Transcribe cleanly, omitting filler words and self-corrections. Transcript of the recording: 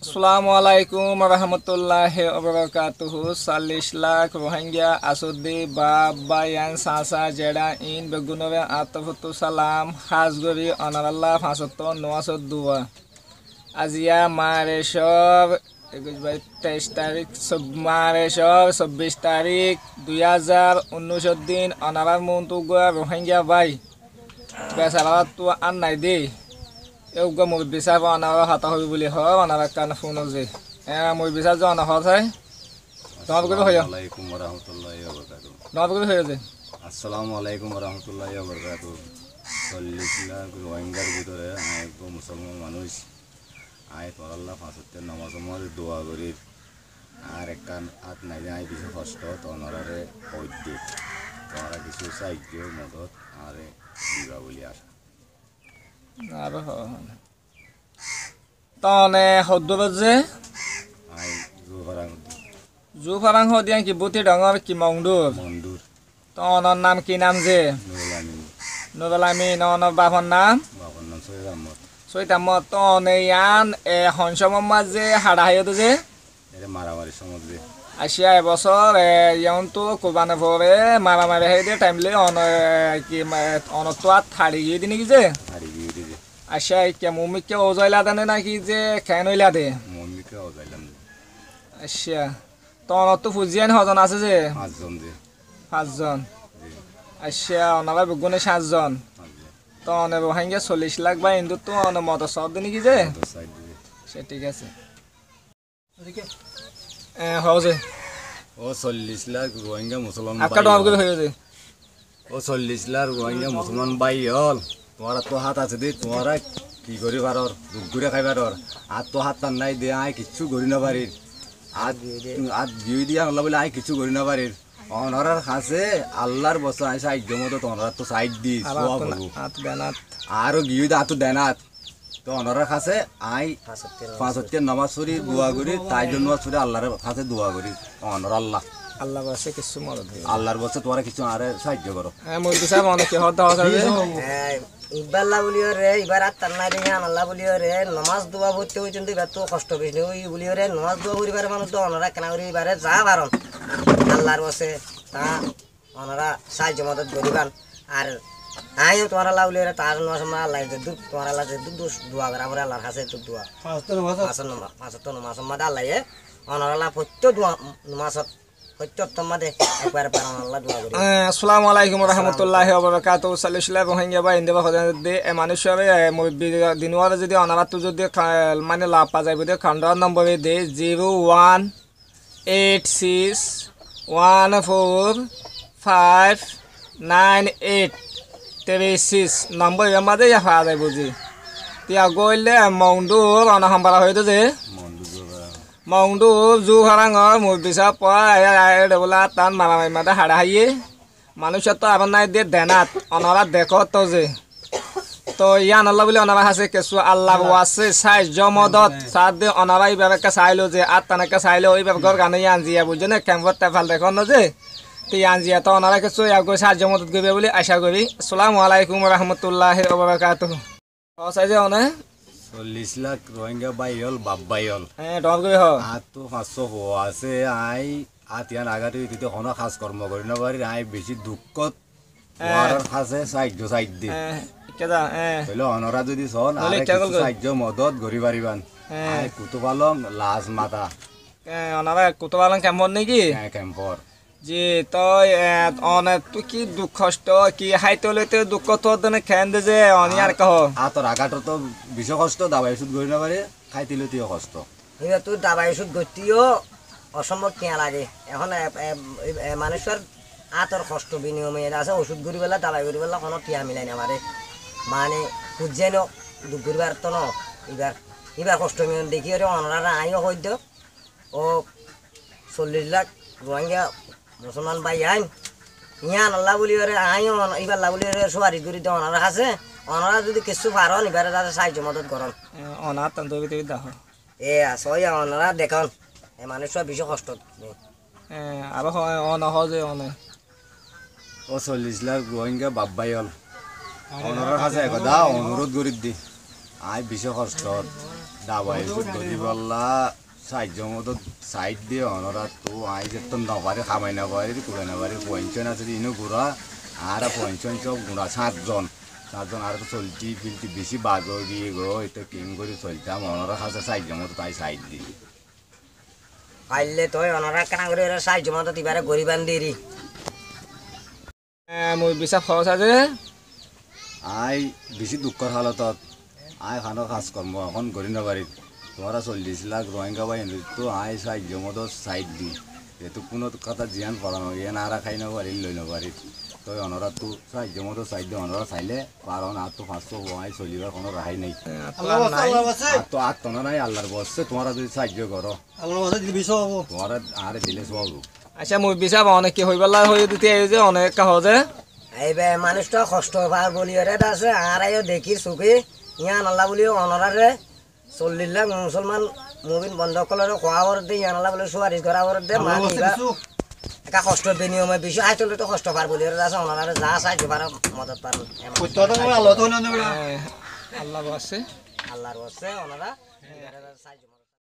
আসসালামু আলাইকুম রহমতুল্লাহি ওয়া বারাকাতুহু 40 লাখ রোহিঙ্গা আসুদ্দি বাপ বায়ান সাসা জেডা ইন বেগুনরে আতফতু সালাম হাজগরি অনারাল্লাহ ফাসত্ত নোয়াসত দুয়া আজিয়া মারেশর 23 তারিখ মারেশর 24 তারিখ 2019 দিন অনারার মন্তুগুয়া রোহিঙ্গা ভাই বেসারা তো আন নাই দে এউগা মই বিচার অনারা হাতা হবি বলি হ অনারা কান ফোন যে মই বিচার যে অনা হয় তোমার করে হয় আলাইকুম ওয়া রাহমাতুল্লাহি ওয়া বারাকাতুহু তোমার করে হয় যে আসসালামু আলাইকুম ওয়া রাহমাতুল্লাহি ওয়া বারাকাতুহু 40 লাখ রোহিঙ্গার ভিতরে আইগো মুসলমান মানুষ আই পড়াল্লাহ পাঁচতে নামাজ মধ্যে দোয়া করি আর একখান আত নাই আই কিছু কষ্ট তো অনারে হইতে তোরা কিছু সাহায্য মদত আরে দিবা বলি আশা আর তনে হদ্দুর যে আই জোহরাং জুফারাং হদিয়ান কি বুতি ডাঙর কি মংদুর মন্ডুর তনর নাম কি নাম যে নুরুলামিন নুরুলামি নন বাবার নাম বাবার নাম সৈয়দ আহমদ সৈতামত তনে ইয়ান হনসমম যে হাড়া হাইয়ত যে এর মারামারি সমুদ্রে আসিয়া এবছর ইয়ান তো কোরবানে ভরে মারামারি হাই দিয়ে টাইমলে অন কি অনত্বাত থাড়ি গিয়ে দিনি কি যে হারি গিয়ে দিছে আসিয়া কে মুমিকে ওজয়লা দেনে নাকি যে খেন হইলা দে মন্দিরকে ওজাইলাম আসিয়া তনত তো ফুজিয়ান হজন আছে যে পাঁচজন যে 5 জন আসিয়া অনারা বেগুনে 7 জন তো অনে রোহিঙ্গা 40 লাখ বা হিন্দু তো অনে মত সব দিন কি যে সাইড দিয়ে সে ঠিক আছে হওজে ও 40 লাখ রোহিঙ্গা মুসলমান আকা ডব করে হয়ে যে ও 40 লাখ রোহিঙ্গা মুসলমান ভাই হল তোমার তো হাত আছে দে তোমারা কি করি পারর দুঃখ করে খাই পারর আর তো হাত টান নাই দে আই কিচ্ছু করি না পারির আর বিয়ে দিয়া আল্লাহ বলে আই কিচ্ছু করি না পারির অনরার কাছে আল্লাহর বছর আই সাহায্য মতো তোমরা তো সাইড দি সোয়া বলবো হাত বেনাত আরো গিয়ে দা তো দেনাত তো অনরার কাছে আই 5 নামাজ পড়ি দোয়া করি তাই জন্য পড়ি আল্লাহর কাছে দোয়া করি অনর আল্লাহ আল্লাহ বাসে কিছু মরদ আল্লাহর বছর তোমরা কিছু আরে সাহায্য করো মই বিচার অনেক হদ দাও যাবে ইবাল্লা বলিও রে এবার আর তান্না রে আল্লাহ বলিও রে নমাজ দোয়া করতে হইছেন এবার তো কষ্ট বেশি ওই বলিও রে নমাজ দোয়া করিবার মানুষ তো অনরা কেনা করি এবারে যা পারন আল্লাহর বসে তা অনরা সাহায্য মদত করিবান আর আই তোমার আল্লাহ বলিও রে তার নমাজ আল্লাহ যে তোমার আল্লাহ যে দোয়া করা পরে আল্লাহর কাছে তো দোয়া পাঁচ তো নমাজ মাদে আল্লাহ অনরা আল্লাহ প্রত্যেক দোয়া নমাজ আসসালামু আলাইকুম রহমতুল্লাহি ওয়া বারাকাতুহু 40 লাখ রোহিঙ্গা বা ইন্দে দে মানুষের দিনওয়ার যদি অনারাত যদি মানে লাভ পা যাইব দে খণ্ড নম্বর দে 01861459836 নম্বর মাঝে পা যাইব যে তিয়া গইলে মংদুর অনাহম্বারা হইতো যে মংদু জু হারাঙর মুই বিচার পড়া বলা তান মারামারি মাতে হাড়া হাইয়ে মানুষের তো আবার নাই দিয়ে দেনাত অনারা দেখো তো যে তো ইয়ান আল্লাহ বলে অনারা হাসে কেঁচু আল্লাহ ওয়াসে সাহায্য মদত সাথ দিয়ে অনারা এইভাবে চাইলো যে আর তানাকে চাইলো ওইভাবে ঘর গানে ইয়ান জিয়া বুঝছে না ক্যাম্পত ভাল দেখো না যে তো ইয়ান জিয়া তো অনারা কেঁচু ইয়াকে সাহায্য মদত করবে বলে আশা করি আসসালামু আলাইকুম রহমতুল্লাহি ওয়া বারাকাতুহু চাই যে অনে 40 লাখ রোহিঙ্গা বাই হল বাপ বাই হল ডর করে হ আর তো 500 হওয়া আছে আই আতিয়ান আগাতে দিতে কোনো খাস কর্ম করি না পারি আই বেশি দুঃখত ওয়ার কাছে সাহায্য সাইড দি কেদা হইলো অনরা যদি সন আর কিছু সাহায্য মদত গরি পারিবান আই কুতুবালং লাজ মাতা অনারা কুতুবালং কেমন নাকি ক্যাম্পর জি তই অনে তুই কি দুঃখ কষ্ট কি হাইতে লইতে দুঃখ তোর দনে খেন দে যে অনিয়ার কহ তোর আগাটো তো বিষ কষ্ট দাবাই ওষুধ গড়ি না পারে খাইতে লইতেও কষ্ট এবার তুই দাবাই ওষুধ গতিও অসম্ভব কেয়া লাগে এখন মানুষের আতর কষ্ট বিনিয়মে আছে ওষুধ ঘুরি বেলা দাবাই ঘুরি বেলা কোনো টিয়া মিলাই না পারে মানে খুঁজছে ন দুঃখ ঘুরবার তো ন এবার কষ্ট দেখি অনরা আইও হইত ও 40 লাখ রোহিঙ্গা মুসলমান ভাই আইন ইয়ান আল্লাহ বলি রে আই এবার আল্লাহ বলি রে সোয়ারি করি তো অনারা আছে অনারা যদি কিছু পারন এবারে তাদের সাহায্য মদত করন অনার তন্ত্র দাহ সই অনারা দেখুন এই মানুষের বেশি কষ্ট আরো অনহ যে অনে ও 40 লাখ রোহিঙ্গা বাপ ভাই হল অনরার কাছে একদা অনুরোধ করি দি আই বেশি কষ্ট দাবাই গদি বললা সাহায্য মতো সাইড দিয়ে অনরা তো আই যে তো নবারে খামাই না পারে কুড়ে না পারে পঞ্চন আছে ইনো গুড়া আর পঞ্চন সব গুড়া 7 জন আর তো চলতি ফিলতি বেশি বাজ দিয়ে গো এটা কিং করে চলতাম অনরা খাসে সাহায্য মতো তাই সাইড দিই পাইলে তো ওনারা কেনা করে সাহায্য মতো দিবারে গরিবান দিরি মই বিচার খরচ আছে আই বেশি দুঃখর হালতত আই খানো কাজ কর্ম এখন করি না পারি তোমরা 40 লাখ রোহিঙ্গা বাই তো আই সাহায্য মতো সাইড দিই যেহেতু কোনো কথা জিয়ান পড়ানো জ্ঞান আর খাই না পারি লই না পারি তো অনরা তো সাহায্য মতো সাইড দিয়ে অনরা চাইলে কারণ আর তো 500 আই চলিবার কোনো রাহাই নেই আর তো আর তো নাই আল্লাহর বসছে তোমরা যদি সাহায্য করো তোমরা আর দিলে সব আচ্ছা মই বিচার অনেক কি হইবেলা হয়ে দিতে এই যে অনেক সহজে এইবে মানুষটা কষ্ট পার বলি আছে আর আইও দেখি চোখে ইয়ান আল্লাহ বলি অনরারে 40 লাখ মুসলমান মুমিন বন্ধ করার খোয়াবর দে ইয়ান আল্লাহ বলে সুয়ারিশ করাবর দে মানিবা একা কষ্ট বিনিয়মে বেশি আইতলে তো কষ্ট পার বলি আছে অনরারে যা সাহায্য পার মদত পার আল্লাহ বসে আল্লাহর বসে ওনারা সাহায্য